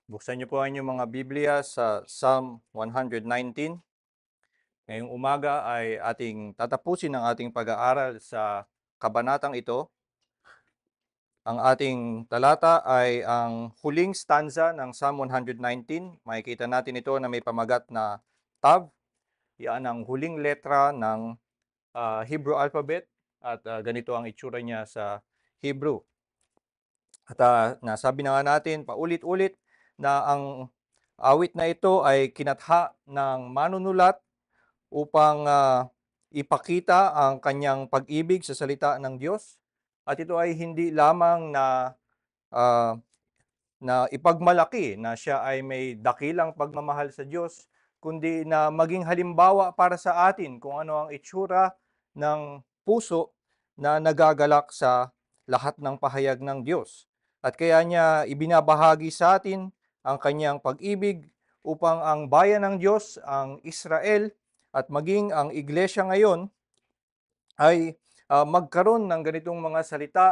Buksan niyo po ang inyong mga Biblia sa Psalm 119. Ngayong umaga ay ating tatapusin ang ating pag-aaral sa kabanatang ito. Ang ating talata ay ang huling stanza ng Psalm 119. Makikita natin ito na may pamagat na Tav. Yan ang huling letra ng Hebrew alphabet at ganito ang itsura niya sa Hebrew. At nasabi na nga natin paulit-ulit na ang awit na ito ay kinatha ng manunulat upang ipakita ang kanyang pag-ibig sa salita ng Diyos. At ito ay hindi lamang ah, na ipagmalaki na siya ay may dakilang pagmamahal sa Diyos, kundi na maging halimbawa para sa atin kung ano ang itsura ng puso na nagagalak sa lahat ng pahayag ng Diyos. At kaya niya ibinabahagi sa atin ang kanyang pag-ibig upang ang bayan ng Diyos, ang Israel, at maging ang iglesia ngayon ay magkaroon ng ganitong mga salita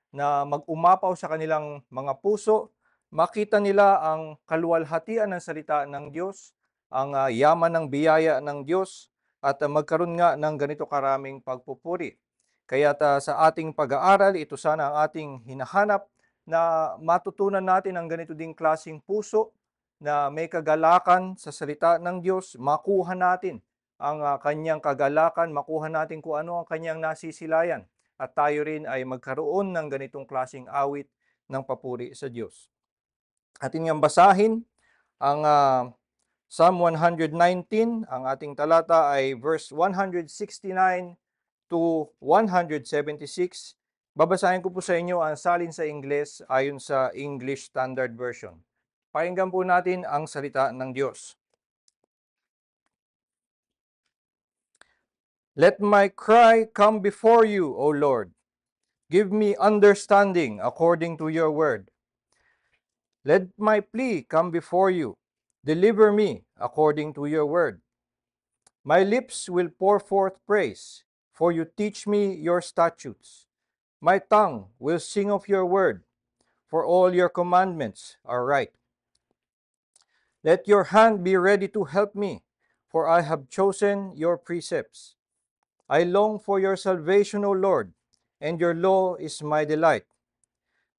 na mag-umapaw sa kanilang mga puso, makita nila ang kaluwalhatian ng salita ng Diyos, ang yaman ng biyaya ng Diyos, at magkaroon nga ng ganito karaming pagpupuri. Kaya sa ating pag-aaral, ito sana ang ating hinahanap na matutunan natin ang ganito ding klaseng puso na may kagalakan sa salita ng Diyos, makuha natin ang kanyang kagalakan, makuha natin kung ano ang kanyang nasisilayan. At tayo rin ay magkaroon ng ganitong klaseng awit ng papuri sa Diyos. Atin niyang basahin ang Psalm 119, ang ating talata ay verse 169 to 176. Babasahin ko po sa inyo ang salin sa Ingles ayon sa English Standard Version. Pakinggan po natin ang salita ng Diyos. Let my cry come before you, O Lord. Give me understanding according to your word. Let my plea come before you. Deliver me according to your word. My lips will pour forth praise, for you teach me your statutes. My tongue will sing of your word, for all your commandments are right. Let your hand be ready to help me, for I have chosen your precepts. I long for your salvation, O Lord, and your law is my delight.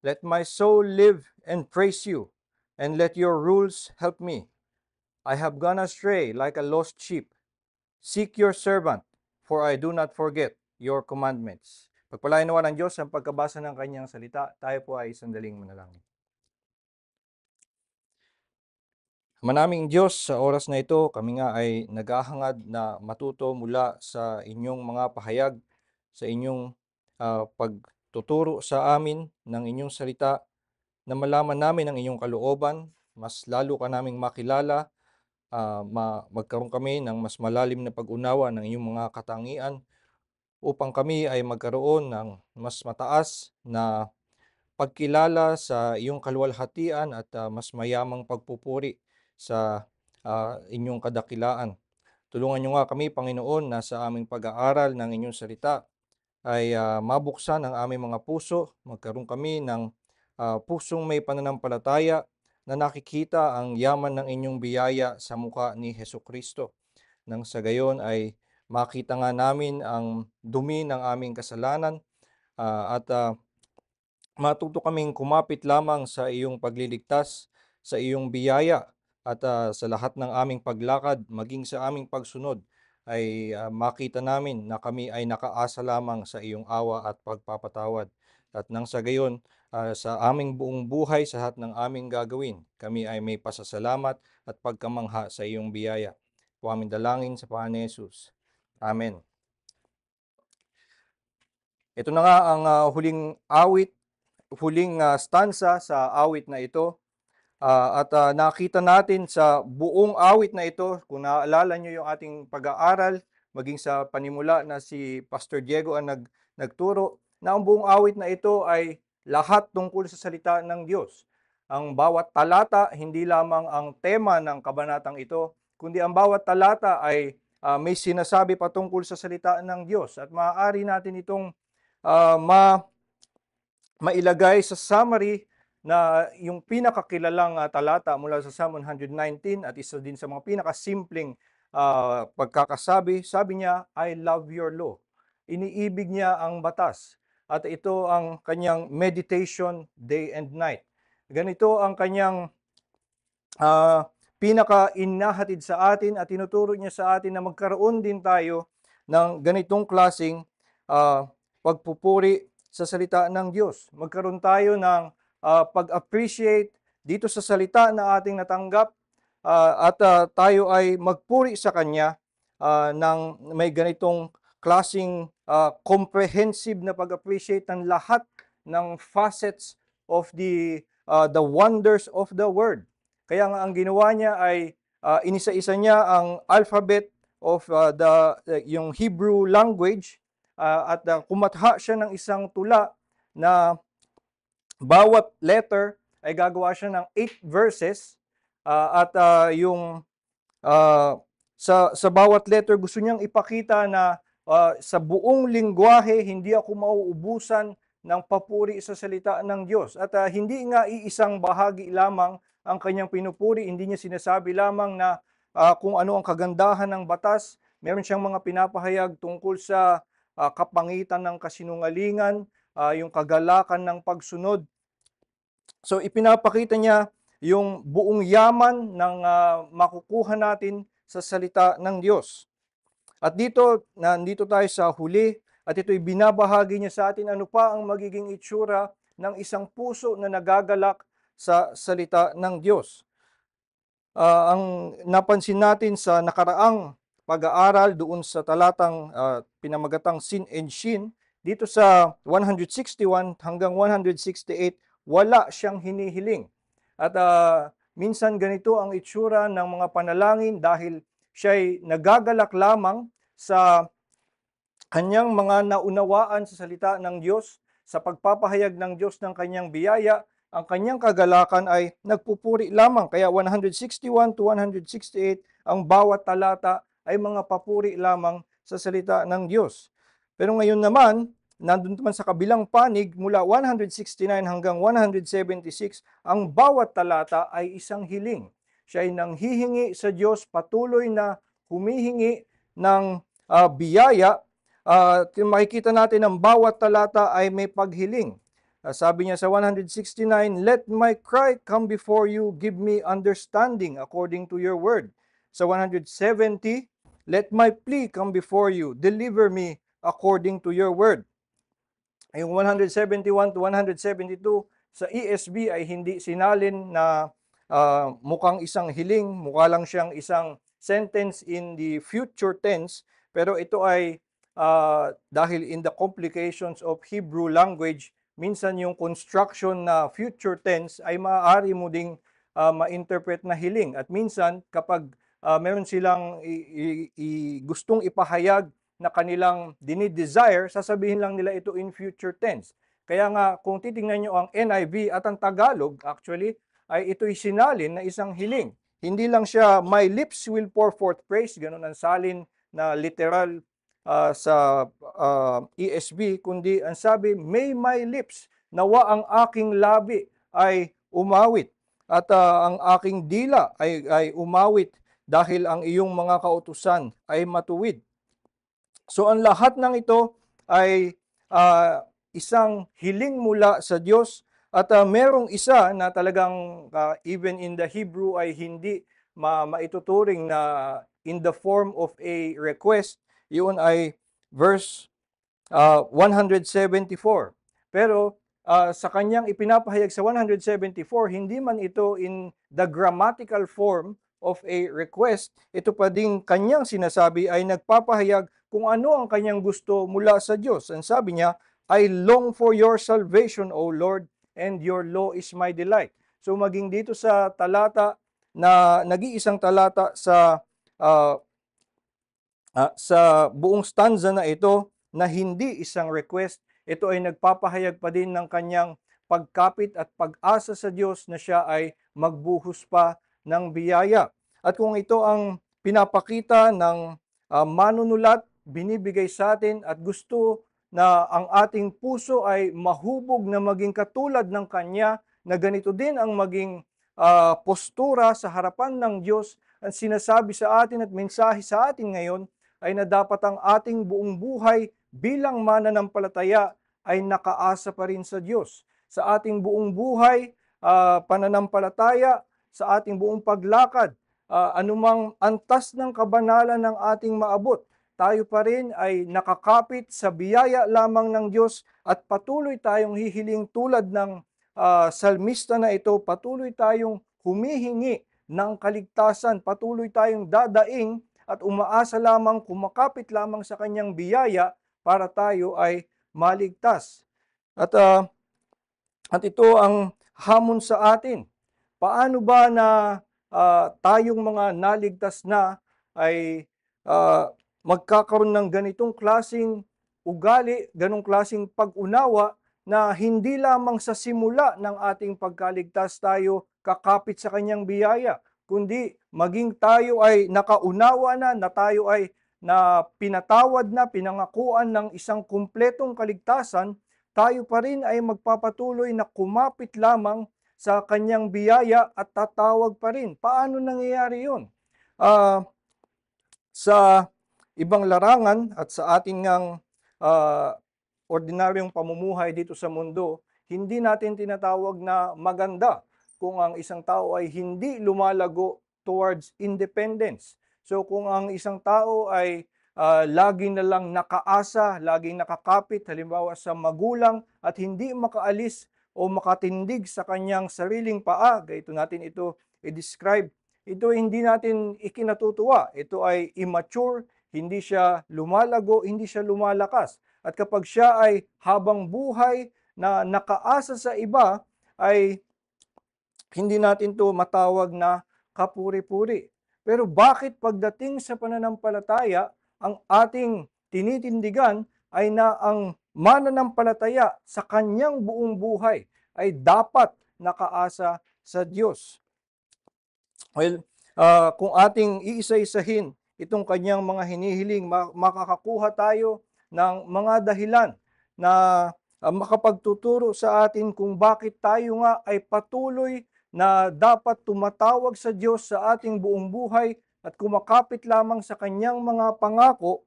Let my soul live and praise you, and let your rules help me. I have gone astray like a lost sheep. Seek your servant, for I do not forget your commandments. Pagpalain nawa ng Diyos ang pagkabasa ng kanyang salita, tayo po ay sandaling manalangin. Manaming Diyos, sa oras na ito, kami nga ay naghahangad na matuto mula sa inyong mga pahayag, sa inyong pagtuturo sa amin ng inyong salita, na malaman namin ang inyong kalooban, mas lalo ka naming makilala, magkaroon kami ng mas malalim na pag-unawa ng inyong mga katangian, upang kami ay magkaroon ng mas mataas na pagkilala sa iyong kaluwalhatian at mas mayamang pagpupuri sa inyong kadakilaan. Tulungan niyo nga kami, Panginoon, na sa aming pag-aaral ng inyong salita ay mabuksan ang aming mga puso, magkaroon kami ng pusong may pananampalataya na nakikita ang yaman ng inyong biyaya sa mukha ni Hesukristo. Nang sa gayon ay makita nga namin ang dumi ng aming kasalanan at matuto kaming kumapit lamang sa iyong pagliligtas, sa iyong biyaya, at sa lahat ng aming paglakad, maging sa aming pagsunod, ay makita namin na kami ay nakaasa lamang sa iyong awa at pagpapatawad. At nang sa gayon, sa aming buong buhay, sa lahat ng aming gagawin, kami ay may pasasalamat at pagkamangha sa iyong biyaya. Po aming dalangin sa pangalan ni Jesus. Amen. Ito na nga ang huling awit, huling stanza sa awit na ito. At nakita natin sa buong awit na ito, kung naaalala nyo yung ating pag-aaral, maging sa panimula na si Pastor Diego ang nagturo, na ang buong awit na ito ay lahat tungkol sa salita ng Diyos. Ang bawat talata, hindi lamang ang tema ng kabanatang ito, kundi ang bawat talata ay may sinasabi patungkol sa salita ng Diyos. At maaari natin itong mailagay sa summary na yung pinakakilalang talata mula sa Psalm 119 at isa din sa mga pinakasimpleng pagkakasabi, sabi niya, I love your law. Iniibig niya ang batas at ito ang kanyang meditation day and night. Ganito ang kanyang pinaka-inahatid sa atin at tinuturo niya sa atin na magkaroon din tayo ng ganitong klasing pagpupuri sa salita ng Diyos. Magkaroon tayo ng pag-appreciate dito sa salita na ating natanggap at tayo ay magpuri sa Kanya ng may ganitong klasing comprehensive na pag-appreciate ng lahat ng facets of the wonders of the Word. Kaya nga ang ginawa niya ay inisa-isa niya ang alphabet of yung Hebrew language at kumatha siya ng isang tula na bawat letter ay gagawa siya ng 8 verses at yung sa bawat letter gusto niyang ipakita na sa buong lingwahe hindi ako mauubusan ng papuri sa salita ng Diyos. At hindi nga iisang bahagi lamang ang kanyang pinupuri, hindi niya sinasabi lamang na kung ano ang kagandahan ng batas, meron siyang mga pinapahayag tungkol sa kapangitan ng kasinungalingan, yung kagalakan ng pagsunod. So ipinapakita niya yung buong yaman ng makukuha natin sa salita ng Diyos. At nandito tayo sa huli, at ito'y binabahagi niya sa atin ano pa ang magiging itsura ng isang puso na nagagalak sa salita ng Diyos. Ang napansin natin sa nakaraang pag-aaral doon sa talatang pinamagatang Sin and Shin, dito sa 161 hanggang 168, wala siyang hinihiling. At minsan ganito ang itsura ng mga panalangin dahil siya'y nagagalak lamang sa kanyang mga naunawaan sa salita ng Diyos, sa pagpapahayag ng Diyos ng kanyang biyaya, ang kanyang kagalakan ay nagpupuri lamang. Kaya 161 to 168, ang bawat talata ay mga papuri lamang sa salita ng Diyos. Pero ngayon naman, nandun naman sa kabilang panig, mula 169 hanggang 176, ang bawat talata ay isang hiling. Siya ay nanghihingi sa Diyos, patuloy na humihingi ng biyaya. Makikita natin ang bawat talata ay may paghiling. Sabi niya sa 169, let my cry come before you, give me understanding according to your word. Sa 170, let my plea come before you, deliver me according to your word. Yung 171 to 172 sa ESV ay hindi sinalin na mukhang isang hiling, mukha lang siyang isang sentence in the future tense, pero ito ay dahil in the complications of Hebrew language, minsan yung construction na future tense ay maaari mo ding ma-interpret na hiling. At minsan kapag meron silang gustong ipahayag na kanilang dinidesire, sasabihin lang nila ito in future tense. Kaya nga kung titingnan nyo ang NIV at ang Tagalog, actually, ay ito'y sinalin na isang hiling. Hindi lang siya, my lips will pour forth praise, ganun ang salin na literal sa ESV, kundi ang sabi, may my lips, nawa ang aking labi ay umawit at ang aking dila ay umawit dahil ang iyong mga kautusan ay matuwid. So ang lahat ng ito ay isang hiling mula sa Diyos at merong isa na talagang even in the Hebrew ay hindi maituturing na in the form of a request. Yun ay verse 174. Pero sa kanyang ipinapahayag sa 174, hindi man ito in the grammatical form of a request, ito pa ding kanyang sinasabi ay nagpapahayag kung ano ang kanyang gusto mula sa Diyos. Ang sabi niya, I long for your salvation, O Lord, and your law is my delight. So maging dito sa talata na nag-iisang talata sa buong stanza na ito na hindi isang request, ito ay nagpapahayag pa din ng kanyang pagkapit at pag-asa sa Diyos na siya ay magbuhos pa ng biyaya. At kung ito ang pinapakita ng manunulat, binibigay sa atin at gusto na ang ating puso ay mahubog na maging katulad ng kanya na ganito din ang maging postura sa harapan ng Diyos. Ang sinasabi sa atin at mensahe sa atin ngayon ay na dapat ang ating buong buhay bilang mananampalataya ay nakaasa pa rin sa Diyos. Sa ating buong buhay, pananampalataya, sa ating buong paglakad, anumang antas ng kabanalan ng ating maabot, tayo pa rin ay nakakapit sa biyaya lamang ng Diyos at patuloy tayong hihiling tulad ng salmista na ito, patuloy tayong humihingi ng kaligtasan, patuloy tayong dadaing at umaasa lamang, kumakapit lamang sa kanyang biyaya para tayo ay maligtas. At ito ang hamon sa atin. Paano ba na tayong mga naligtas na ay magkakaroon ng ganitong klasing ugali, ganong klasing pag-unawa na hindi lamang sa simula ng ating pagkaligtas tayo kakapit sa kanyang biyaya, kundi maging tayo ay nakaunawa na tayo ay na pinatawad na, pinangakuan ng isang kumpletong kaligtasan, tayo pa rin ay magpapatuloy na kumapit lamang sa kanyang biyaya at tatawag pa rin. Paano nangyayari yun? Sa ibang larangan at sa ating ordinaryong pamumuhay dito sa mundo, hindi natin tinatawag na maganda kung ang isang tao ay hindi lumalago towards independence. So kung ang isang tao ay lagi na lang nakaasa, laging nakakapit halimbawa sa magulang at hindi makaalis o makatindig sa kanyang sariling paa, ganito natin ito i-describe. Ito hindi natin ikinatutuwa. Ito ay immature, hindi siya lumalago, hindi siya lumalakas. At kapag siya ay habang buhay na nakaasa sa iba, ay hindi natin to matawag na kapuri-puri. Pero bakit pagdating sa pananampalataya, ang ating tinitindigan ay na ang mananampalataya sa kanyang buong buhay ay dapat nakaasa sa Diyos. Well, kung ating iisa-isahin itong kanyang mga hinihiling, makakakuha tayo ng mga dahilan na makapagtuturo sa atin kung bakit tayo nga ay patuloy na dapat tumatawag sa Diyos sa ating buong buhay at kumakapit lamang sa kanyang mga pangako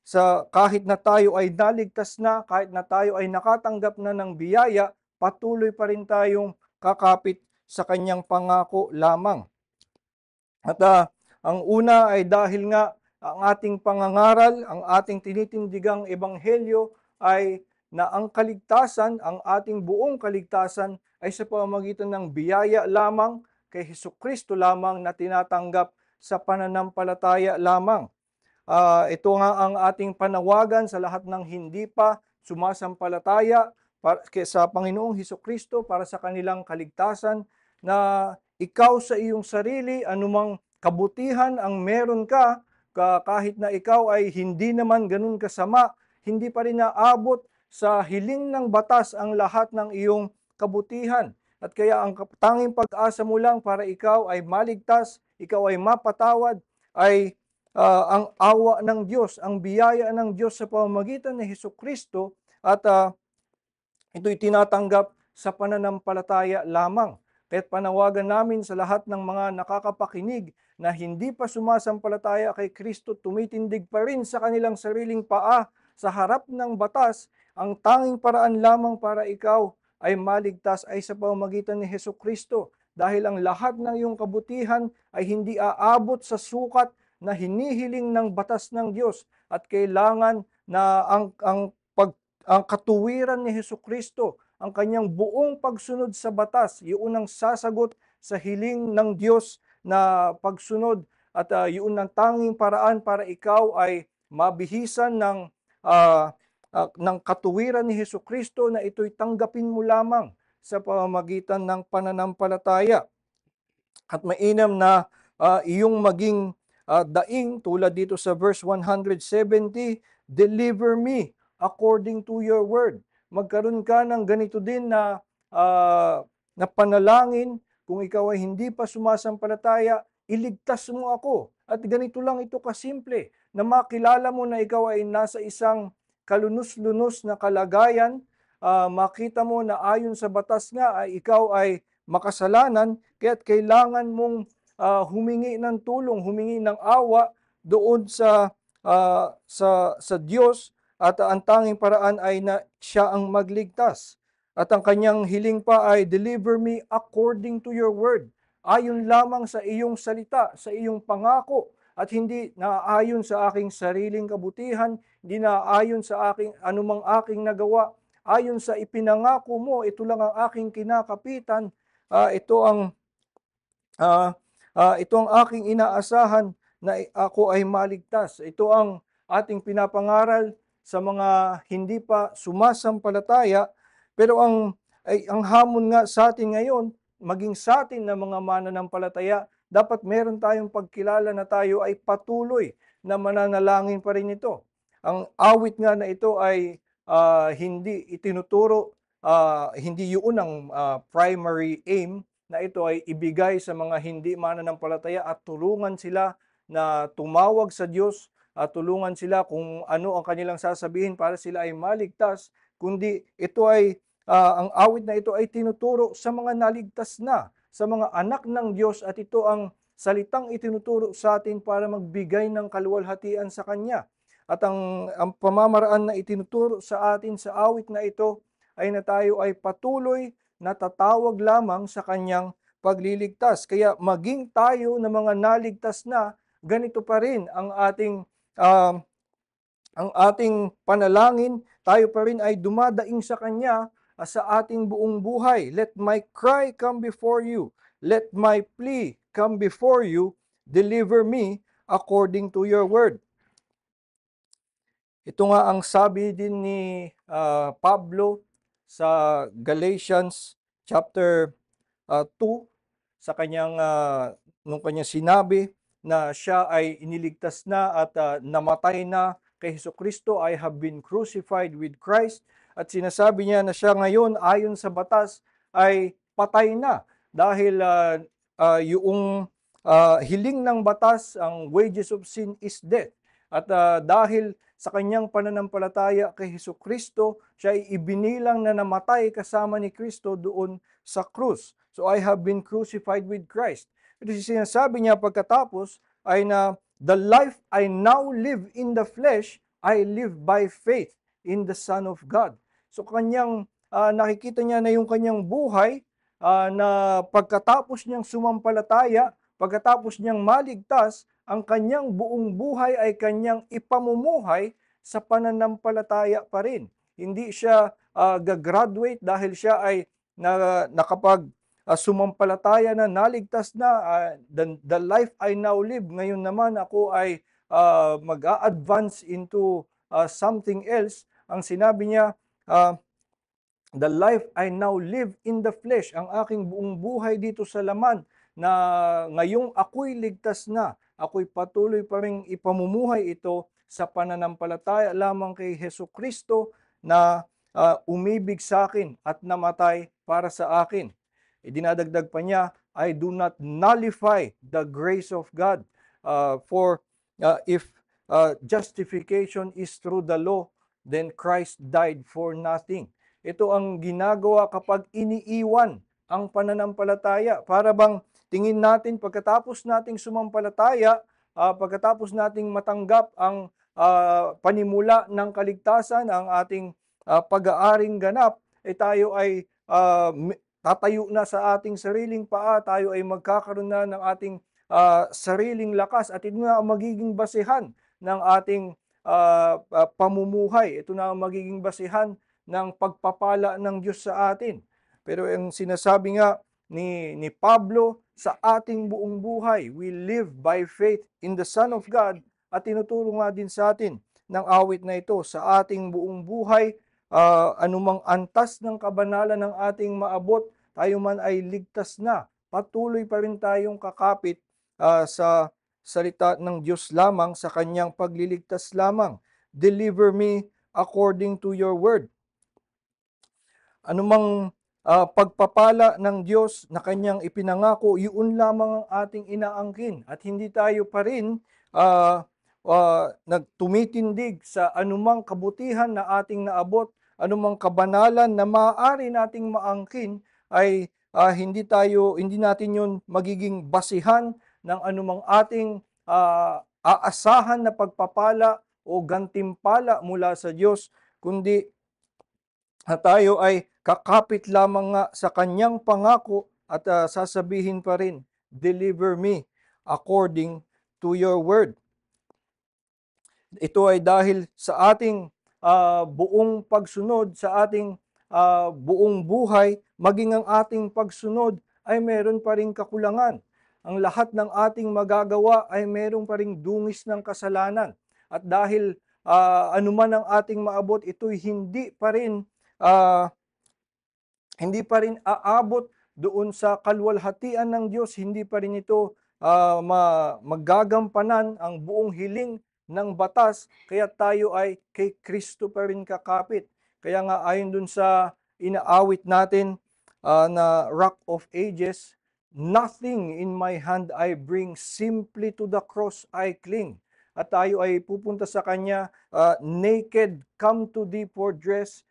sa kahit na tayo ay naligtas na, kahit na tayo ay nakatanggap na ng biyaya, patuloy pa rin tayong kakapit sa kanyang pangako lamang. At ang una ay dahil nga ang ating pangangaral, ang ating tinitindigang ebanghelyo ay na ang kaligtasan, ang ating buong kaligtasan ay sa pamamagitan ng biyaya lamang kay Hesukristo lamang na tinatanggap sa pananampalataya lamang. Ito nga ang ating panawagan sa lahat ng hindi pa sumasampalataya sa Panginoong Hesukristo para sa kanilang kaligtasan, na ikaw sa iyong sarili, anumang kabutihan ang meron ka, kahit na ikaw ay hindi naman ganun kasama, hindi pa rin naabot sa hiling ng batas ang lahat ng iyong kabutihan. At kaya ang tanging pag-asa mo lang para ikaw ay maligtas, ikaw ay mapatawad, ay ang awa ng Diyos, ang biyaya ng Diyos sa pamamagitan ni Hesukristo, at ito'y tinatanggap sa pananampalataya lamang. Kaya't panawagan namin sa lahat ng mga nakakapakinig na hindi pa sumasampalataya kay Kristo, tumitindig pa rin sa kanilang sariling paa sa harap ng batas, ang tanging paraan lamang para ikaw ay maligtas ay sa pamamagitan ni Hesukristo. Dahil ang lahat ng iyong kabutihan ay hindi aabot sa sukat na hinihiling ng batas ng Diyos, at kailangan na ang katuwiran ni Hesukristo, ang kanyang buong pagsunod sa batas, yun ang sasagot sa hiling ng Diyos na pagsunod, at yun ang tanging paraan para ikaw ay mabihisan ng katuwiran ni Hesukristo, na ito'y tanggapin mo lamang sa pamamagitan ng pananampalataya. At mainam na iyong maging daing tulad dito sa verse 170, deliver me according to your word. Magkaroon ka ng ganito din na panalangin, kung ikaw ay hindi pa sumasampalataya, iligtas mo ako. At ganito lang ito kasimple, na makilala mo na ikaw ay nasa isang kalunos-lunos na kalagayan, makita mo na ayon sa batas nga ay ikaw ay makasalanan, kaya't kailangan mong humingi ng tulong, humingi ng awa doon sa Diyos, at ang tanging paraan ay na siya ang magligtas. At ang kanyang hiling pa ay, "Deliver me according to your word." Ayon lamang sa iyong salita, sa iyong pangako, at hindi naaayon sa aking sariling kabutihan, hindi naaayon sa aking anumang aking nagawa. Ayon sa ipinangako mo, ito lang ang aking kinakapitan, ah, ito ang ito ang aking inaasahan na ako ay maligtas. Ito ang ating pinapangaral sa mga hindi pa sumasampalataya, pero ang hamon nga sa atin ngayon, maging sa atin na mga mananampalataya, dapat meron tayong pagkilala na tayo ay patuloy na mananalangin pa rin ito. Ang awit nga na ito ay hindi itinuturo, hindi yun ang primary aim, na ito ay ibigay sa mga hindi mananampalataya at tulungan sila na tumawag sa Diyos, at tulungan sila kung ano ang kanilang sasabihin para sila ay maligtas, kundi ito ay ang awit na ito ay tinuturo sa mga naligtas na, sa mga anak ng Diyos, at ito ang salitang itinuturo sa atin para magbigay ng kaluwalhatian sa Kanya. At ang pamamaraan na itinuturo sa atin sa awit na ito ay na tayo ay patuloy natatawag lamang sa kanyang pagliligtas. Kaya maging tayo na mga naligtas na, ganito pa rin uh, ang ating panalangin, tayo pa rin ay dumadaing sa kanya sa ating buong buhay. Let my cry come before you. Let my plea come before you. Deliver me according to your word. Ito nga ang sabi din ni Pablo sa Galatians chapter 2, sa nung kanyang sinabi na siya ay iniligtas na at namatay na kay Hesukristo. "I have been crucified with Christ." At sinasabi niya na siya ngayon ayon sa batas ay patay na, dahil yung hiling ng batas, ang wages of sin is death. At dahil sa kanyang pananampalataya kay Hesukristo, siya ay ibinilang na namatay kasama ni Kristo doon sa krus. So I have been crucified with Christ. Ito sinasabi niya pagkatapos ay na, "The life I now live in the flesh, I live by faith in the Son of God." So nakikita niya na yung kanyang buhay, na pagkatapos niyang sumampalataya, pagkatapos niyang maligtas, ang kanyang buong buhay ay kanyang ipamumuhay sa pananampalataya pa rin. Hindi siya gagraduate dahil siya ay nakapag sumampalataya na, naligtas na, the life I now live, ngayon naman ako ay mag-a-advance into something else. Ang sinabi niya, "The life I now live in the flesh," ang aking buong buhay dito sa laman, na ngayong ako'y ligtas na, ako'y patuloy pa rin ipamumuhay ito sa pananampalataya lamang kay Hesukristo na umibig sa akin at namatay para sa akin. Dinadagdag pa niya, "I do not nullify the grace of God, for if justification is through the law, then Christ died for nothing." Ito ang ginagawa kapag iniiwan ang pananampalataya. Para bang tingin natin pagkatapos nating sumampalataya, pagkatapos nating matanggap ang panimula ng kaligtasan, ang ating pag-aaring ganap, tayo ay tatayo na sa ating sariling paa, tayo ay magkakaroon na ng ating sariling lakas, at ito na ang magiging basehan ng ating pamumuhay. Ito na ang magiging basehan ng pagpapala ng Diyos sa atin. Pero ang sinasabi nga ni Pablo, sa ating buong buhay, we live by faith in the Son of God, at tinuturo nga din sa atin ng awit na ito, sa ating buong buhay, anumang antas ng kabanalan ng ating maabot, tayo man ay ligtas na, patuloy pa rin tayong kakapit sa salita ng Diyos lamang, sa kanyang pagliligtas lamang. "Deliver me according to your word." Anumang pagpapala ng Diyos na kanyang ipinangako, yun lamang ang ating inaangkin, at hindi tayo pa rin nagtumitindig sa anumang kabutihan na ating naabot, anumang kabanalan na maaari nating maangkin ay hindi natin yun magiging basihan ng anumang ating aasahan na pagpapala o gantimpala mula sa Diyos, kundi tayo ay kakapit lamang nga sa kanyang pangako at sasabihin pa rin, "Deliver me according to your word." Ito ay dahil sa ating buong pagsunod, sa ating buong buhay, maging ang ating pagsunod ay meron pa ring kakulangan. Ang lahat ng ating magagawa ay meron pa ring dungis ng kasalanan. At dahil anuman ang ating maabot, ito'y ah, hindi pa rin aabot doon sa kalwalhatian ng Diyos, hindi pa rin ito magagampanan ang buong hiling ng batas, kaya tayo ay kay Kristo pa rin kakapit. Kaya nga ayon dun sa inaawit natin na Rock of Ages, "Nothing in my hand I bring, simply to the cross I cling." At tayo ay pupunta sa Kanya, naked, come to thee for dress,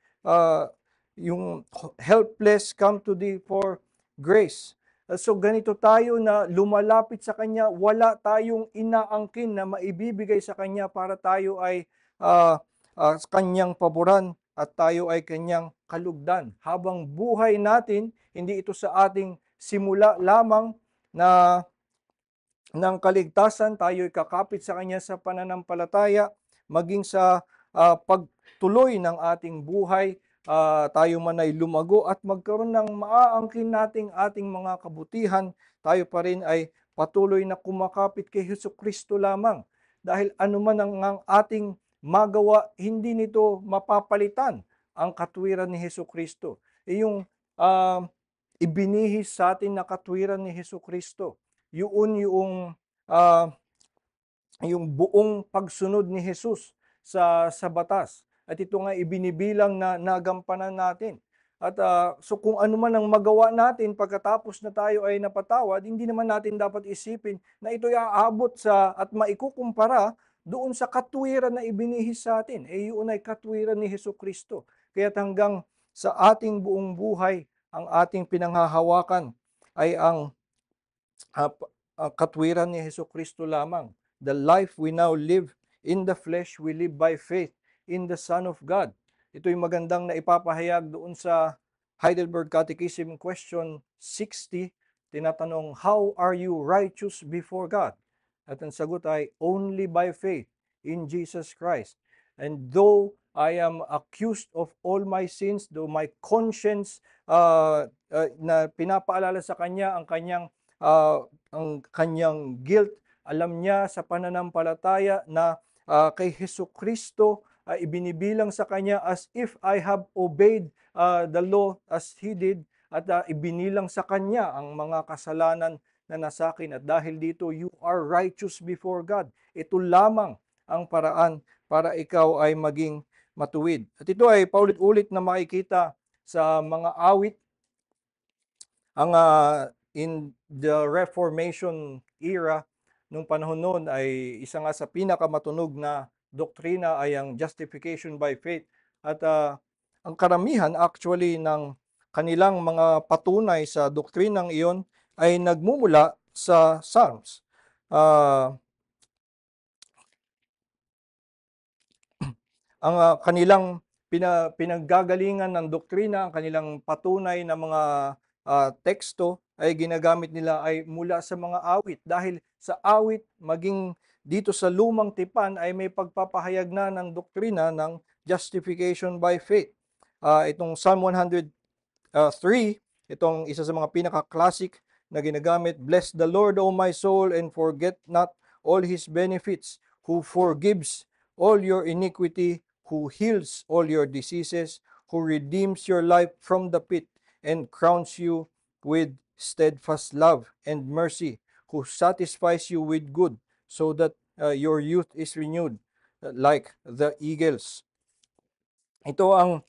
yung helpless, come to thee for grace. So ganito tayo na lumalapit sa Kanya, wala tayong inaangkin na maibibigay sa Kanya para tayo ay Kanyang paboran at tayo ay Kanyang kalugdan. Habang buhay natin, hindi ito sa ating simula lamang na ng kaligtasan, tayo ay kakapit sa Kanya sa pananampalataya, maging sa pagtuloy ng ating buhay, tayo man ay lumago at magkaroon ng maaangkin nating ating mga kabutihan, tayo pa rin ay patuloy na kumakapit kay Jesucristo lamang. Dahil anuman ang ating magawa, hindi nito mapapalitan ang katwiran ni Jesucristo. Yung ibinihis sa atin na katwiran ni Jesucristo, ah, yung buong pagsunod ni Jesus sa batas. At ito nga ibinibilang na nagampanan natin. At so kung ano man ang magawa natin pagkatapos na tayo ay napatawad, hindi naman natin dapat isipin na ito'y aabot sa at maikukumpara doon sa katwiran na ibinihis sa atin. Yun ay katwiran ni Jesucristo. Kaya't hanggang sa ating buong buhay, ang ating pinanghahawakan ay ang katwiran ni Jesucristo lamang. The life we now live in the flesh, we live by faith in the Son of God. Ito'y magandang na ipapahayag doon sa Heidelberg Catechism question 60. Tinatanong, how are you righteous before God? At ang sagot ay, only by faith in Jesus Christ. And though I am accused of all my sins, though my conscience na pinapaalala sa Kanya ang kanyang guilt, alam niya sa pananampalataya na kay Jesucristo ay ibinibilang sa kanya as if I have obeyed the law as He did, at ibinilang sa kanya ang mga kasalanan na nasa akin. At dahil dito, you are righteous before God. Ito lamang ang paraan para ikaw ay maging matuwid. At ito ay paulit-ulit na makikita sa mga awit. Ang in the Reformation era, nung panahon noon ay isa nga sa pinakamatunog na doktrina ay ang justification by faith. At ang karamihan actually ng kanilang mga patunay sa doktrinang iyon ay nagmumula sa Psalms. Ang kanilang pinaggagalingan ng doktrina, ang kanilang patunay na mga teksto ay ginagamit nila ay mula sa mga awit. Dahil sa awit, maging dito sa lumang tipan ay may pagpapahayag na ng doktrina ng justification by faith. Itong Psalm 103, itong isa sa mga pinaka-classic na ginagamit, "Bless the Lord, O my soul, and forget not all His benefits, who forgives all your iniquity, who heals all your diseases, who redeems your life from the pit, and crowns you with steadfast love and mercy, who satisfies you with good, so that your youth is renewed like the eagles." Ito ang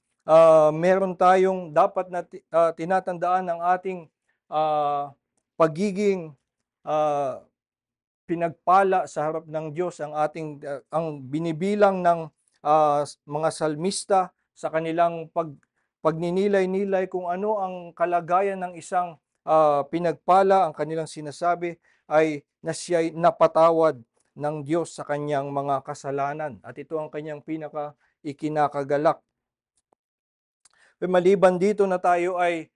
meron tayong dapat na tinatandaan ng ating pagiging pinagpala sa harap ng Diyos. Ang binibilang ng mga salmista sa kanilang pagninilay-nilay kung ano ang kalagayan ng isang pinagpala, ang kanilang sinasabi ay na siya'y napatawad ng Diyos sa kanyang mga kasalanan. At ito ang kanyang ikinakagalak. Maliban dito na tayo ay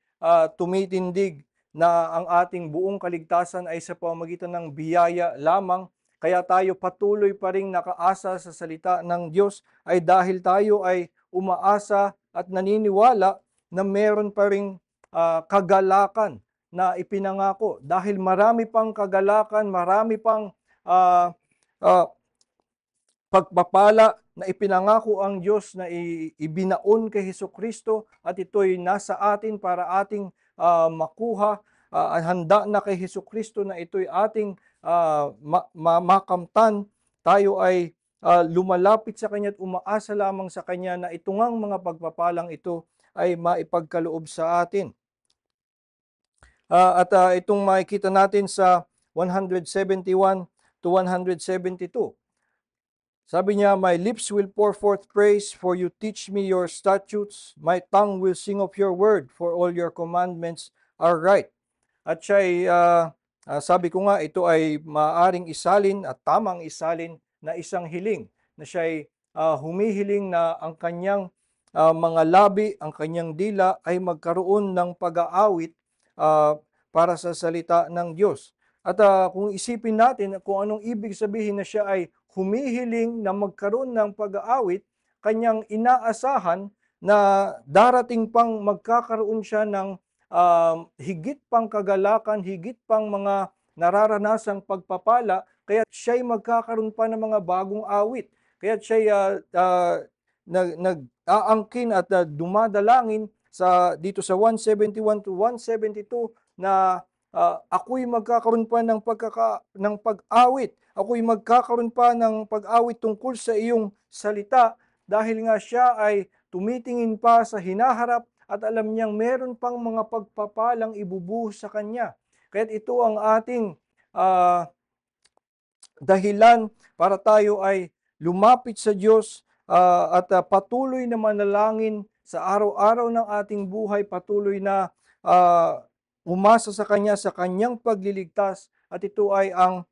tumitindig na ang ating buong kaligtasan ay sa pamamagitan ng biyaya lamang, kaya tayo patuloy pa ring nakaasa sa salita ng Diyos ay dahil tayo ay umaasa at naniniwala na meron pa ring kagalakan na ipinangako. Dahil marami pang kagalakan, marami pang ah, ah, pagpapala na ipinangako ang Diyos na ibinaon kay Hesukristo, at ito'y nasa atin para ating makuha. Handa na kay Hesukristo na ito'y ating makamtan. Tayo ay lumalapit sa Kanya at umaasa lamang sa Kanya na itungang mga pagpapalang ito ay maipagkaloob sa atin. Itong makikita natin sa 171 to 172. Sabi niya, my lips will pour forth praise, for you teach me your statutes. My tongue will sing of your word, for all your commandments are right. At siya'y, sabi ko nga, ito ay maaring isalin at tamang isalin na isang hiling, na siya'y humihiling na ang kanyang mga labi, ang kanyang dila ay magkaroon ng pag-aawit para sa salita ng Diyos. At kung isipin natin kung anong ibig sabihin na siya ay humihiling na magkaroon ng pag-aawit, kanyang inaasahan na darating pang magkakaroon siya ng higit pang kagalakan, higit pang mga nararanasang pagpapala, kaya siya'y magkakaroon pa ng mga bagong awit. Kaya siya'y nag-aangkin at dumadalangin dito sa 171 to 172 na ako'y magkakaroon pa ng pag-awit. Ako'y magkakaroon pa ng pag-awit tungkol sa iyong salita, dahil nga siya ay tumitingin pa sa hinaharap at alam niyang meron pang mga pagpapalang ibubuhos sa kanya. Kaya ito ang ating dahilan para tayo ay lumapit sa Diyos at patuloy na manalangin sa araw-araw ng ating buhay, patuloy na umasa sa Kanya, sa Kanyang pagliligtas, at ito ay ang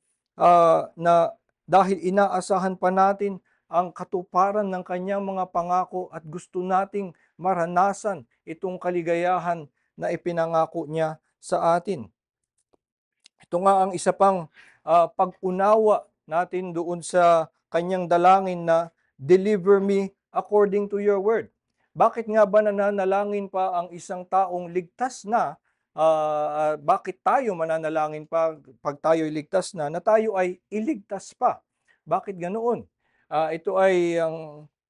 na dahil inaasahan pa natin ang katuparan ng Kanyang mga pangako at gusto nating maranasan itong kaligayahan na ipinangako niya sa atin. Ito nga ang isa pang pag-unawa natin doon sa Kanyang dalangin na deliver me according to your word. Bakit nga ba nananalangin pa ang isang taong ligtas na? Bakit tayo mananalangin pa pag tayo ligtas na tayo ay iligtas pa? Bakit ganoon? Ito ay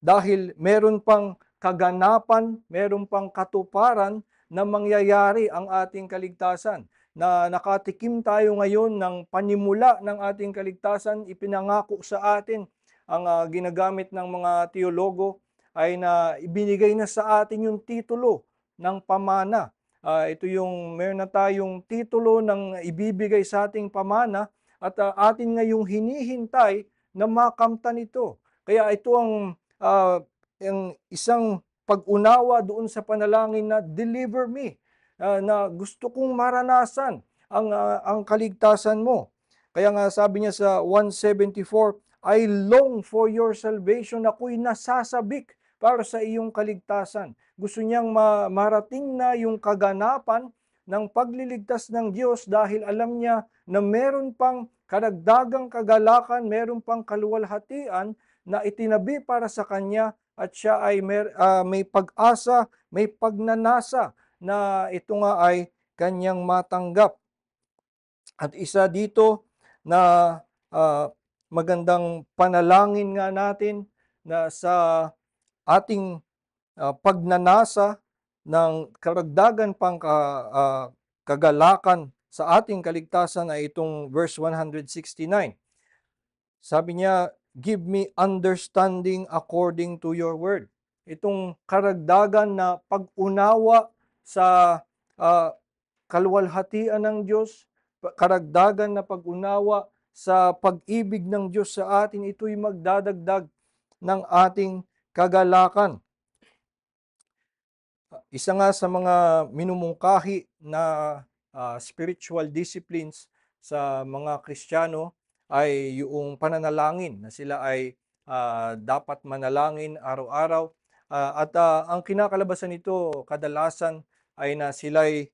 dahil meron pang kaganapan, meron pang katuparan na mangyayari ang ating kaligtasan. Na nakatikim tayo ngayon ng panimula ng ating kaligtasan, ipinangako sa atin. Ang ginagamit ng mga teologo ay na ibinigay na sa atin yung titulo ng pamana. Ito yung meron na tayong titulo ng ibibigay sa ating pamana, at atin ngayong hinihintay na makamtan ito. Kaya ito ang isang pag-unawa doon sa panalangin na deliver me, na gusto kong maranasan ang kaligtasan mo. Kaya nga sabi niya sa 174, I long for your salvation. Ako'y nasasabik para sa iyong kaligtasan. Gusto niyang marating na yung kaganapan ng pagliligtas ng Diyos, dahil alam niya na meron pang karagdagang kagalakan, meron pang kaluwalhatian na itinabi para sa kanya, at siya ay may pag-asa, may pagnanasa na ito nga ay kanyang matanggap. At isa dito na magandang panalangin nga natin na sa ating pagnanasa ng karagdagan pang kagalakan sa ating kaligtasan ay itong verse 169. Sabi niya, give me understanding according to your word. Itong karagdagan na pag-unawa sa kaluwalhatian ng Diyos, karagdagan na pag-unawa sa pag-ibig ng Diyos sa atin, ito'y magdadagdag ng ating kagalakan. Isa nga sa mga minumungkahi na spiritual disciplines sa mga Kristiyano ay yung pananalangin, na sila ay dapat manalangin araw-araw. Ang kinakalabasan nito kadalasan ay na sila'y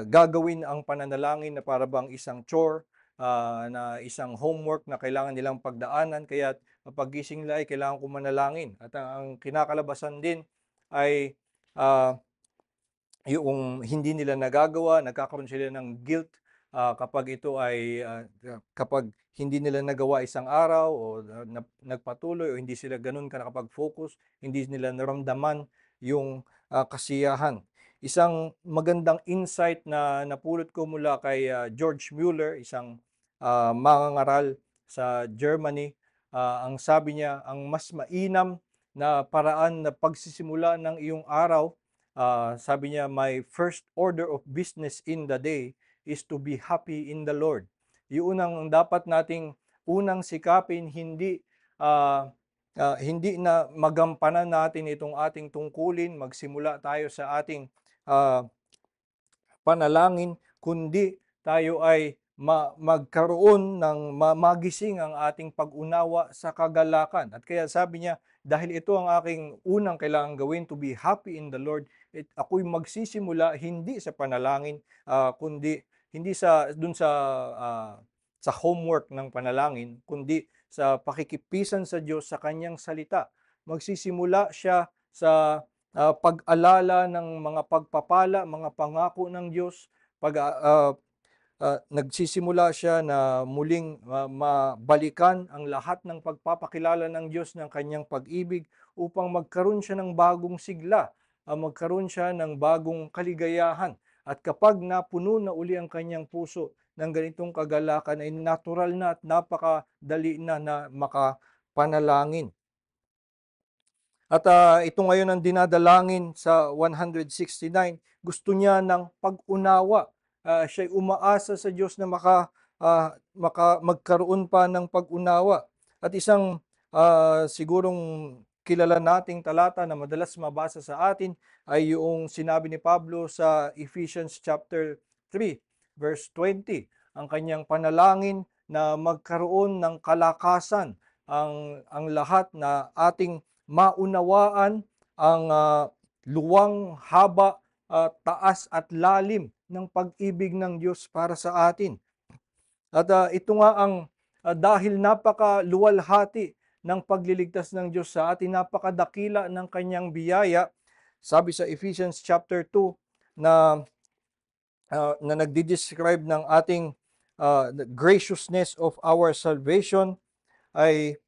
gagawin ang pananalangin na para bang isang chore, na isang homework na kailangan nilang pagdaanan. Kaya paggising nila ay kailangan ko manalangin. At ang kinakalabasan din ay ah, yung hindi nila nagagawa, nagkakaroon sila ng guilt kapag ito ay kapag hindi nila nagawa isang araw o nagpatuloy o hindi sila ganun ka nakapag-focus, hindi nila naramdaman yung kasiyahan. Isang magandang insight na napulot ko mula kay George Mueller, isang mangangaral sa Germany. Ang sabi niya, ang mas mainam na paraan na pagsisimula ng iyong araw, sabi niya, my first order of business in the day is to be happy in the Lord. Yun ang dapat nating unang sikapin, hindi na magampanan natin itong ating tungkulin, magsimula tayo sa ating uh, panalangin, kundi tayo ay magkaroon ng magising ang ating pag-unawa sa kagalakan. At kaya sabi niya, dahil ito ang aking unang kailangan gawin, to be happy in the Lord, ako'y magsisimula hindi sa panalangin, kundi hindi sa homework ng panalangin, kundi sa pakikipisan sa Diyos sa kanyang salita. Magsisimula siya sa pag-alala ng mga pagpapala, mga pangako ng Diyos, nagsisimula siya na muling mabalikan ang lahat ng pagpapakilala ng Diyos ng kanyang pag-ibig upang magkaroon siya ng bagong sigla, magkaroon siya ng bagong kaligayahan. At kapag napuno na uli ang kanyang puso ng ganitong kagalakan, ay natural na at napakadali na makapanalangin. At ito ngayon ang dinadalangin sa 169. Gusto niya ng pag-unawa. Siya'y umaasa sa Diyos na magkaroon pa ng pag-unawa. At isang sigurong kilala nating talata na madalas mabasa sa atin ay yung sinabi ni Pablo sa Ephesians chapter 3, verse 20. Ang kanyang panalangin na magkaroon ng kalakasan ang lahat, na ating maunawaan ang luwang, haba, taas at lalim ng pag-ibig ng Diyos para sa atin. At ito nga ang dahil napakaluwalhati ng pagliligtas ng Diyos sa atin, napakadakila ng kanyang biyaya, sabi sa Ephesians chapter 2 na nagdi-describe ng ating graciousness of our salvation, ay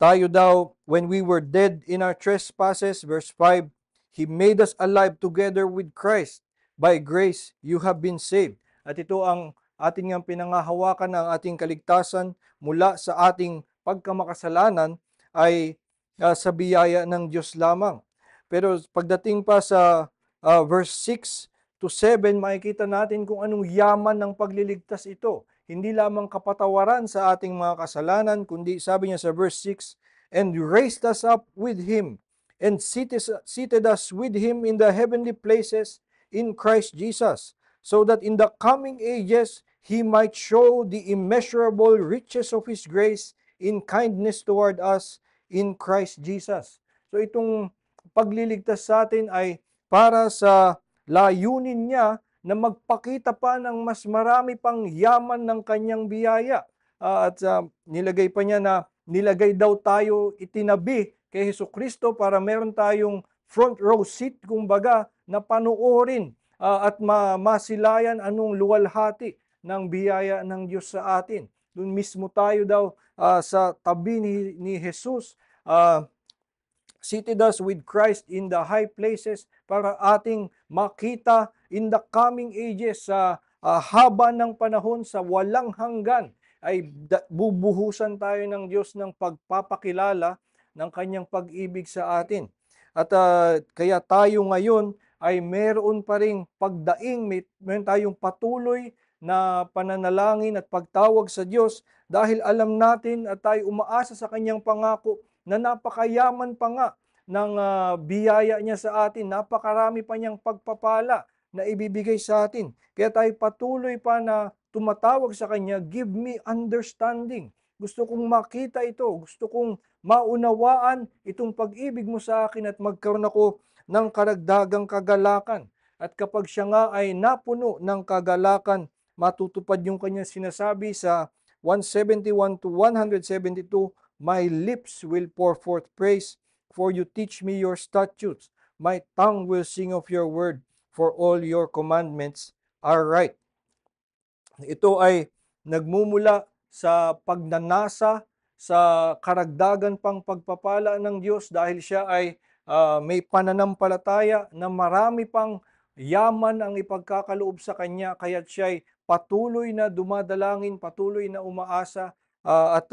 tayo daw, when we were dead in our trespasses, verse 5, He made us alive together with Christ. By grace, you have been saved. At ito ang ating ang pinangahawakan ng ating kaligtasan mula sa ating pagkamakasalanan ay sa biyaya ng Diyos lamang. Pero pagdating pa sa verse 6 to 7, makikita natin kung anong yaman ng pagliligtas ito. Hindi lamang kapatawaran sa ating mga kasalanan, kundi sabi niya sa verse 6, and raised us up with Him, and seated us with Him in the heavenly places in Christ Jesus, so that in the coming ages He might show the immeasurable riches of His grace in kindness toward us in Christ Jesus. So itong pagliligtas sa atin ay para sa layunin niya na magpakita pa ng mas marami pang yaman ng kanyang biyaya. Nilagay pa niya na nilagay daw tayo itinabi kay Hesukristo para meron tayong front row seat, kumbaga, na panoorin at masilayan anong luwalhati ng biyaya ng Diyos sa atin. Doon mismo tayo daw sa tabi ni Jesus, seated us with Christ in the high places para ating makita in the coming ages, sa haba ng panahon, sa walang hanggan, ay bubuhusan tayo ng Diyos ng pagpapakilala ng kanyang pag-ibig sa atin. At kaya tayo ngayon ay meron pa ring pagdaing, meron tayong patuloy na pananalangin at pagtawag sa Diyos, dahil alam natin at tayo umaasa sa kanyang pangako na napakayaman pa nga ng biyaya niya sa atin. Napakarami pa niyang pagpapala na ibibigay sa atin. Kaya tayo patuloy pa na tumatawag sa Kanya, "Give me understanding." Gusto kong makita ito. Gusto kong maunawaan itong pag-ibig mo sa akin at magkaroon ako ng karagdagang kagalakan. At kapag siya nga ay napuno ng kagalakan, matutupad yung kanyang sinasabi sa 171 to 172, "My lips will pour forth praise, for you teach me your statutes. My tongue will sing of your word, for all your commandments are right." Ito ay nagmumula sa pagnanasa sa karagdagan pang pagpapala ng Diyos dahil siya ay may pananampalataya na marami pang yaman ang ipagkakaloob sa kanya, kaya't siya ay patuloy na dumadalangin, patuloy na umaasa, at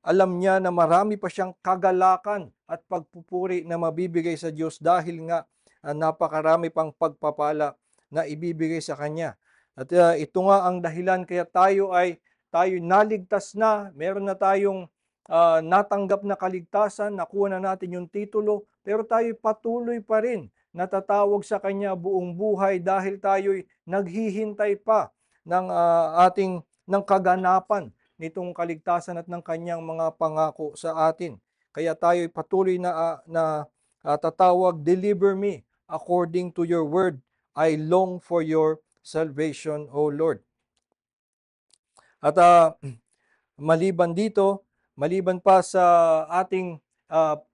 alam niya na marami pa siyang kagalakan at pagpupuri na mabibigay sa Diyos dahil nga napakarami pang pagpapala na ibibigay sa kanya. At ito nga ang dahilan kaya tayo naligtas na, meron na tayong natanggap na kaligtasan, nakuha na natin yung titulo, pero tayo patuloy pa rin natatawag sa Kanya buong buhay dahil tayo'y naghihintay pa ng kaganapan nitong kaligtasan at ng Kanyang mga pangako sa atin. Kaya tayo'y patuloy na tatawag, "Deliver me according to your word. I long for your salvation, O Lord." At maliban dito, maliban pa sa ating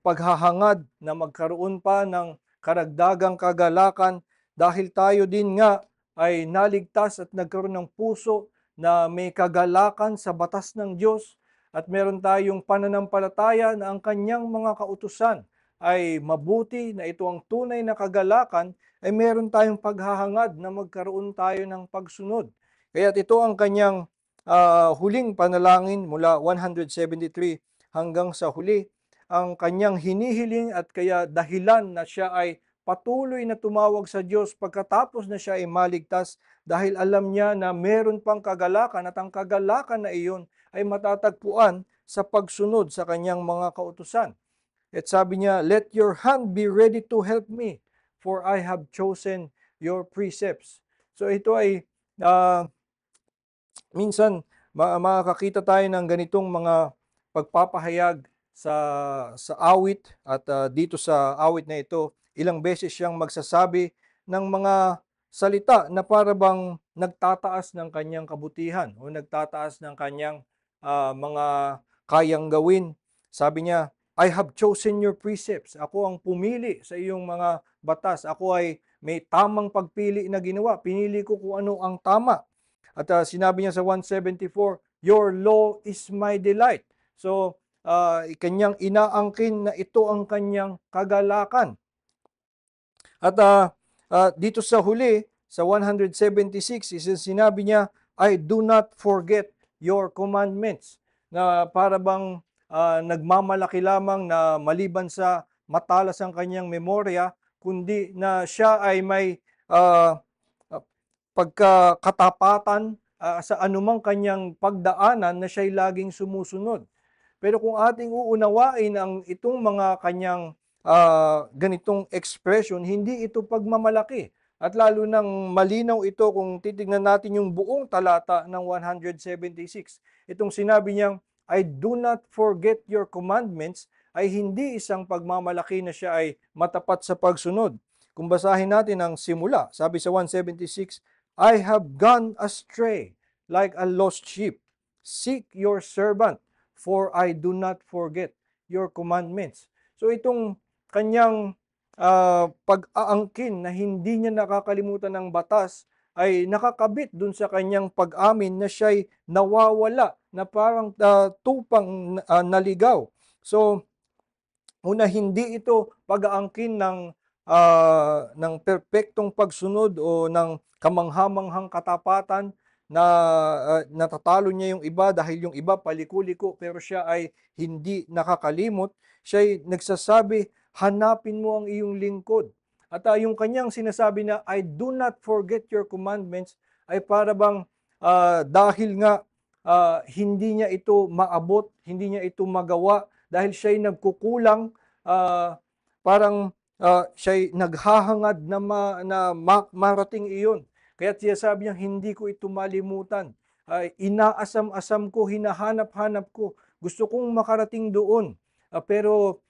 paghahangad na magkaroon pa ng karagdagang kagalakan dahil tayo din nga ay naligtas at nagkaroon ng puso na may kagalakan sa batas ng Diyos at meron tayong pananampalataya na ang kanyang mga kautusan ay mabuti, na ito ang tunay na kagalakan, ay meron tayong paghahangad na magkaroon tayo ng pagsunod. Kaya ito ang kanyang huling panalangin mula 173 hanggang sa huli. Ang kanyang hinihiling at kaya dahilan na siya ay patuloy na tumawag sa Diyos pagkatapos na siya ay maligtas dahil alam niya na meron pang kagalakan at ang kagalakan na iyon ay matatagpuan sa pagsunod sa kanyang mga kautusan. At sabi niya, "Let your hand be ready to help me, for I have chosen your precepts." So ito ay minsan makakakita tayo ng ganitong mga pagpapahayag sa awit at dito sa awit na ito, ilang beses siyang magsasabi ng mga salita na para bang nagtataas ng kanyang kabutihan o nagtataas ng kanyang mga kayang gawin. Sabi niya, "I have chosen your precepts." Ako ang pumili sa iyong mga batas. Ako ay may tamang pagpili na ginawa. Pinili ko kung ano ang tama. At sinabi niya sa 174, "Your law is my delight." So, kanyang inaangkin na ito ang kanyang kagalakan. At dito sa huli, sa 176, sinabi niya, "I do not forget your commandments." Na para bang nagmamalaki lamang na maliban sa matalas ang kanyang memorya, kundi na siya ay may uh, pagkakatapatan sa anumang kanyang pagdaanan na siya'y laging sumusunod. Pero kung ating uunawain ang itong mga kanyang ganitong expression, hindi ito pagmamalaki. At lalo nang malinaw ito kung titignan natin yung buong talata ng 176. Itong sinabi niyang, "I do not forget your commandments," ay hindi isang pagmamalaki na siya ay matapat sa pagsunod. Kung basahin natin ang simula, sabi sa 176, "I have gone astray like a lost sheep. Seek your servant, for I do not forget your commandments." So itong kanyang pag-aangkin na hindi niya nakakalimutan ng batas ay nakakabit dun sa kanyang pag-amin na siya'y nawawala, na parang tupang naligaw. So, una, hindi ito pag-aangkin ng perpektong pagsunod o ng kamanghamanghang katapatan na natatalo niya yung iba dahil yung iba paliko-liko pero siya ay hindi nakakalimot. Siya ay nagsasabi, "Hanapin mo ang iyong lingkod." At yung kanyang sinasabi na, "I do not forget your commandments," ay para bang dahil nga hindi niya ito maabot, hindi niya ito magawa dahil siya ay nagkukulang, uh, parang siya'y naghahangad na marating iyon. Kaya't sinasabi niya, hindi ko ito malimutan. Inaasam-asam ko, hinahanap-hanap ko. Gusto kong makarating doon. Pero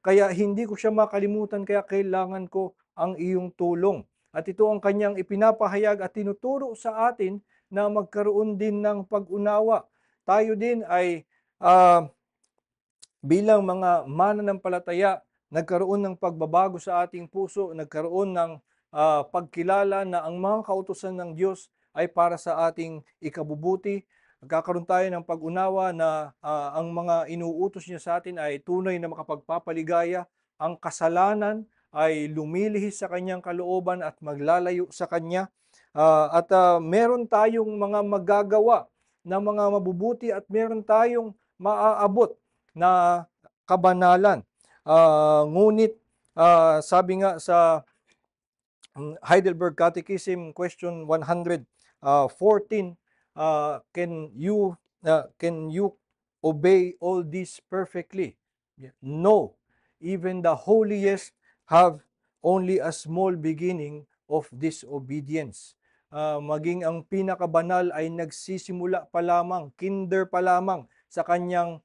kaya hindi ko siya makalimutan, kaya kailangan ko ang iyong tulong. At ito ang kanyang ipinapahayag at tinuturo sa atin na magkaroon din ng pag-unawa. Tayo din ay bilang mga mananampalataya, nagkaroon ng pagbabago sa ating puso, nagkaroon ng pagkilala na ang mga kautusan ng Diyos ay para sa ating ikabubuti. Nagkakaroon tayo ng pag-unawa na ang mga inuutos niya sa atin ay tunay na makapagpapaligaya. Ang kasalanan ay lumilihis sa kanyang kalooban at maglalayo sa kanya. Meron tayong mga magagawa na mga mabubuti at meron tayong maaabot na kabanalan. Ngunit sabi nga sa Heidelberg Catechism question 114, can you obey all this perfectly? No, even the holiest have only a small beginning of disobedience. Maging ang pinakabanal ay nagsisimula pa lamang, kinder pa lamang sa kanyang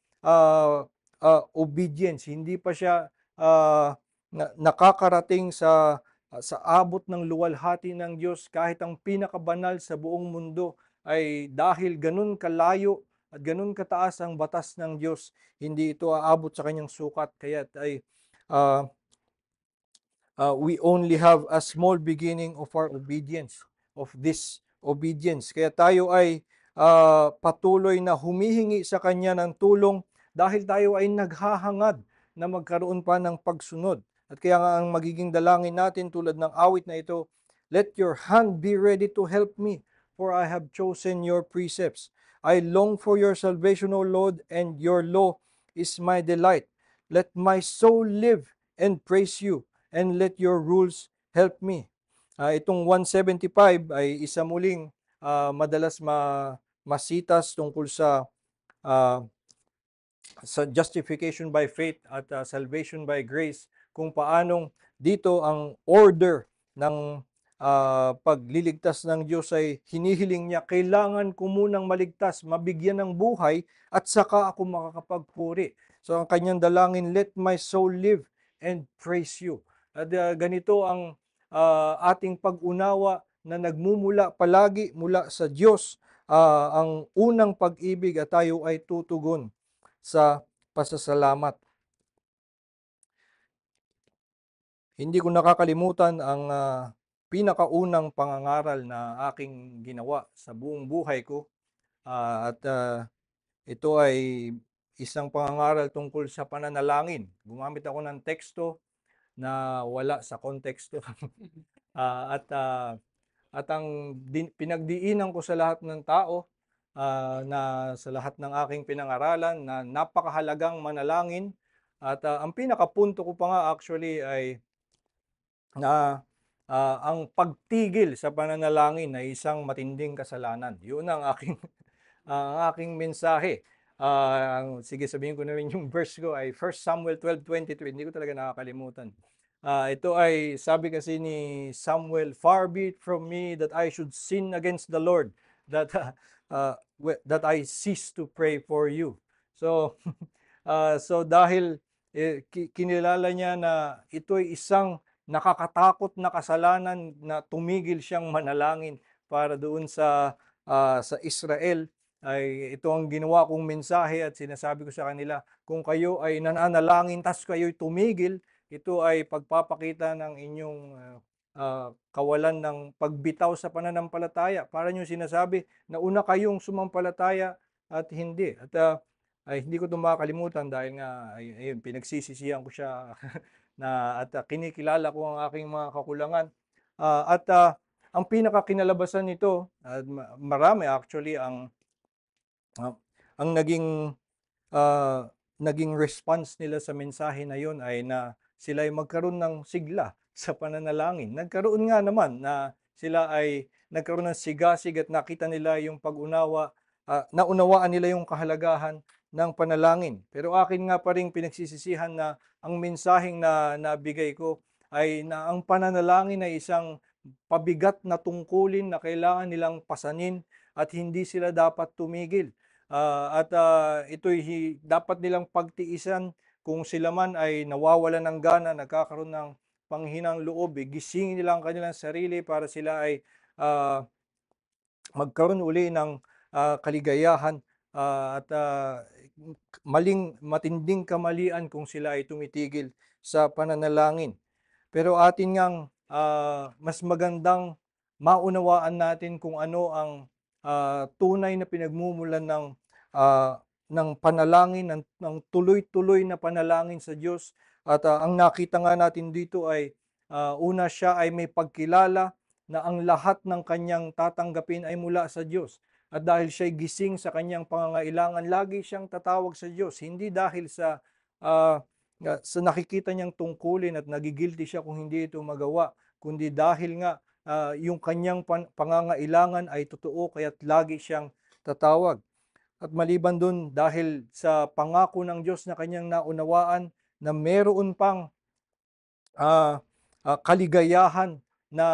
obedience. Hindi pa siya nakakarating sa abot ng luwalhati ng Diyos. Kahit ang pinakabanal sa buong mundo ay dahil ganun kalayo at ganun kataas ang batas ng Diyos, hindi ito aabot sa kanyang sukat. Kaya ay we only have a small beginning of our obedience, of this obedience. Kaya tayo ay patuloy na humihingi sa Kanya ng tulong dahil tayo ay naghahangad na magkaroon pa ng pagsunod. At kaya nga ang magiging dalangin natin tulad ng awit na ito, let your hand be ready to help me, for I have chosen your precepts. I long for your salvation, O Lord, and your law is my delight. Let my soul live and praise you, and let your rules help me. Itong 175 ay isa muling madalas masitas tungkol sa justification by faith at salvation by grace, kung paanong dito ang order ng pagliligtas ng Diyos ay hinihiling niya, kailangan ko munang maligtas, mabigyan ng buhay, at saka ako makakapagpuri. So ang kanyang dalangin, let my soul live and praise you. At ganito ang ating pag-unawa na nagmumula palagi mula sa Diyos, ang unang pag-ibig, at tayo ay tutugon sa pasasalamat. Hindi ko nakakalimutan ang pinakaunang pangangaral na aking ginawa sa buong buhay ko. Ito ay isang pangangaral tungkol sa pananalangin. Gumamit ako ng teksto na wala sa konteksto. At ang pinagdiinan ko sa lahat ng tao, na sa lahat ng aking pinangaralan, na napakahalagang manalangin. At ang pinakapunto ko pa nga actually ay na ang pagtigil sa pananalangin ay isang matinding kasalanan. Yun ang aking ang aking mensahe. Sige, sabihin ko na rin yung verse ko ay 1 Samuel 12:23. Hindi ko talaga nakakalimutan. Ito ay sabi kasi ni Samuel, far be it from me that I should sin against the Lord, that that I cease to pray for you. So so dahil kinilala niya na ito'y isang nakakatakot na kasalanan na tumigil siyang manalangin para doon sa Israel, ay ito ang ginawa kong mensahe at sinasabi ko sa kanila, kung kayo ay nananalangin tas kayo'y tumigil, ito ay pagpapakita ng inyong kawalan ng pagbitaw sa pananampalataya. Para niyo sinasabi na una kayong sumampalataya at hindi. At hindi ko ito makakalimutan dahil nga ayun, pinagsisisihan ko siya at kinikilala ko ang aking mga kakulangan. Ang pinakakinalabasan nito, marami actually ang naging response nila sa mensahe na yon ay na sila ay magkaroon ng sigla sa pananalangin. Nagkaroon nga naman na sila ay nagkaroon ng sigasig at nakita nila yung pag-unawa, naunawaan nila yung kahalagahan ng panalangin. Pero akin nga pa ring pinagsisisihan na ang mensaheng na nabigay ko ay na ang pananalangin ay isang pabigat na tungkulin na kailangan nilang pasanin at hindi sila dapat tumigil. Ito'y dapat nilang pagtiisan kung sila man ay nawawalan ng gana, nagkakaroon ng panghinang loob, gisingin nila ang kanilang sarili para sila ay ah, magkaroon uli ng kaligayahan at matinding kamalian kung sila ay tumitigil sa pananalangin. Pero atin ngang mas magandang maunawaan natin kung ano ang tunay na pinagmumulan ng panalangin, ng tuloy-tuloy na panalangin sa Diyos. At ang nakita nga natin dito ay una, siya ay may pagkilala na ang lahat ng kanyang tatanggapin ay mula sa Diyos. At dahil siya'y gising sa kanyang pangangailangan, lagi siyang tatawag sa Diyos. Hindi dahil sa nakikita niyang tungkulin at nagigilty siya kung hindi ito magawa, kundi dahil nga yung kanyang pangangailangan ay totoo kaya't lagi siyang tatawag. At maliban dun, dahil sa pangako ng Diyos na kanyang naunawaan na meron pang kaligayahan na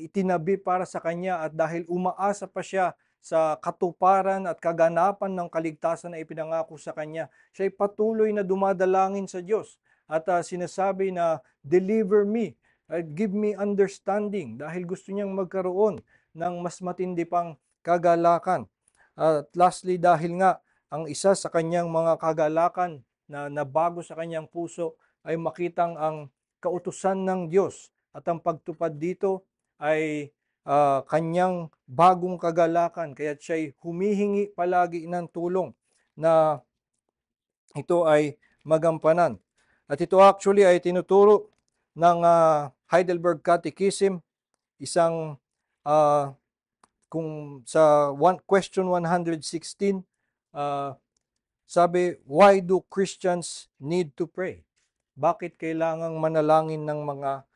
itinabi para sa kanya, at dahil umaasa pa siya sa katuparan at kaganapan ng kaligtasan na ipinangako sa kanya, siya ay patuloy na dumadalangin sa Diyos at sinasabi na, "Deliver me, give me understanding," dahil gusto niyang magkaroon ng mas matindi pang kagalakan. At lastly, dahil nga ang isa sa kanyang mga kagalakan na nabago sa kanyang puso ay makitang ang kautusan ng Diyos, at ang pagtupad dito ay kanyang bagong kagalakan, kaya siya'y humihingi palagi ng tulong na ito ay magampanan. At ito actually ay tinuturo ng Heidelberg Catechism, isang kung sa question 116, sabi, "Why do Christians need to pray?" Bakit kailangang manalangin ng mga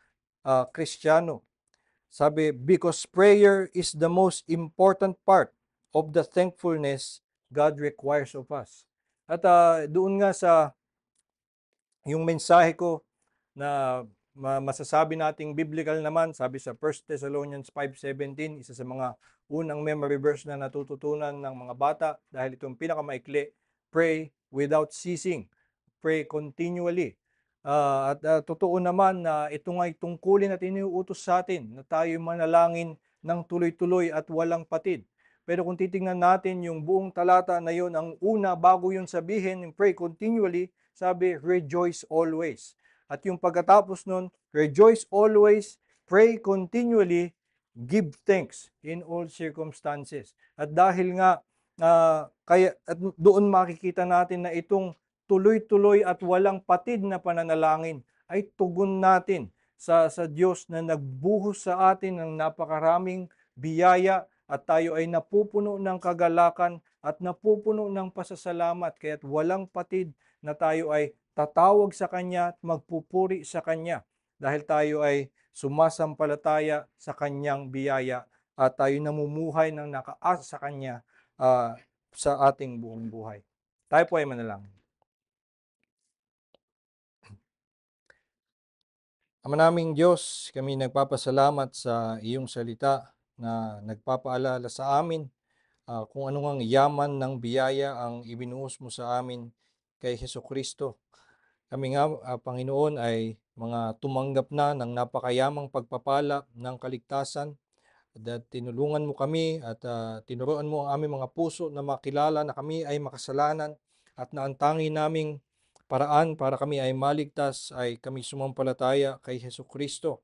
Kristiyano? Sabi, "Because prayer is the most important part of the thankfulness God requires of us." At doon nga sa yung mensahe ko na masasabi nating biblical naman, sabi sa 1 Thessalonians 5:17, isa sa mga unang memory verse na natututunan ng mga bata dahil itong pinakamaikli, "Pray without ceasing." Pray continually. Totoo naman na ito nga'y tungkulin at iniuutos sa atin na tayo manalangin ng tuloy-tuloy at walang patid. Pero kung titingnan natin yung buong talata na yon, ang una bago yun sabihin, yung pray continually, sabi, "Rejoice always." At yung pagkatapos nun, "Rejoice always, pray continually, give thanks in all circumstances." At dahil nga, at doon makikita natin na itong tuloy-tuloy at walang patid na pananalangin ay tugon natin sa Diyos na nagbuhos sa atin ng napakaraming biyaya, at tayo ay napupuno ng kagalakan at napupuno ng pasasalamat, kaya't walang patid na tayo ay tatawag sa Kanya at magpupuri sa Kanya dahil tayo ay sumasampalataya sa Kanyang biyaya at tayo namumuhay ng nakaasa sa Kanya sa ating buong buhay. Tayo po ay manalangin. Ama naming Diyos, kami nagpapasalamat sa iyong salita na nagpapaalala sa amin kung ano ngang yaman ng biyaya ang ibinuhos mo sa amin kay Hesukristo. Kami nga, Panginoon, ay mga tumanggap na ng napakayamang pagpapala ng kaligtasan, at tinulungan mo kami at tinuruan mo ang aming mga puso na makilala na kami ay makasalanan at na ang tangi naming paraan para kami ay maligtas ay kami sumampalataya kay Hesukristo.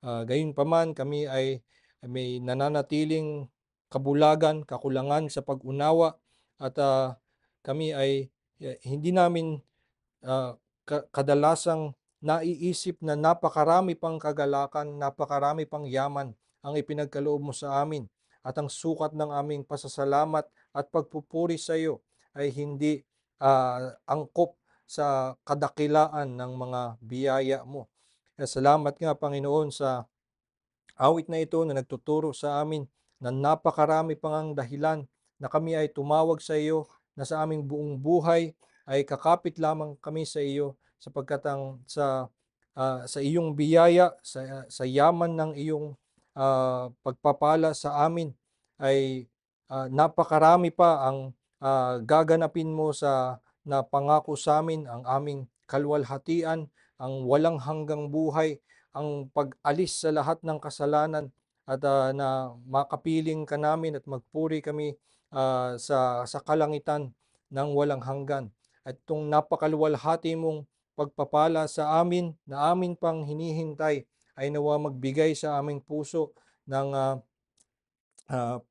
Gayunpaman, kami ay may nananatiling kabulagan, kakulangan sa pag-unawa, at kami ay hindi namin kadalasang naiisip na napakarami pang kagalakan, napakarami pang yaman ang ipinagkaloob mo sa amin, at ang sukat ng aming pasasalamat at pagpupuri sa iyo ay hindi angkop sa kadakilaan ng mga biyaya mo. Salamat nga, Panginoon, sa awit na ito na nagtuturo sa amin na napakarami pang ang dahilan na kami ay tumawag sa iyo, na sa aming buong buhay ay kakapit lamang kami sa iyo sapagkat sa iyong biyaya, sa yaman ng iyong pagpapala sa amin ay napakarami pa ang gaganapin mo sa napangako sa amin, ang aming kalwalhatian, ang walang hanggang buhay, ang pag-alis sa lahat ng kasalanan at na makapiling ka namin at magpuri kami sa kalangitan ng walang hanggan. At itong napakaluwalhati mong pagpapala sa amin na amin pang hinihintay ay nawa magbigay sa aming puso ng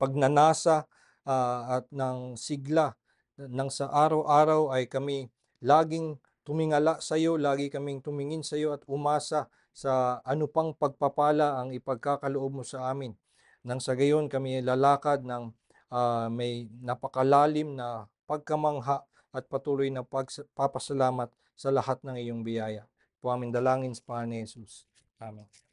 pagnanasa at ng sigla nang sa araw-araw ay kami laging tumingala sa iyo, lagi kaming tumingin sa iyo at umasa sa ano pang pagpapala ang ipagkakaloob mo sa amin. Nang sa gayon kami lalakad ng may napakalalim na pagkamangha at patuloy na pagpapasalamat sa lahat ng iyong biyaya. Po aming dalangin sa Panginoon Jesus. Amen.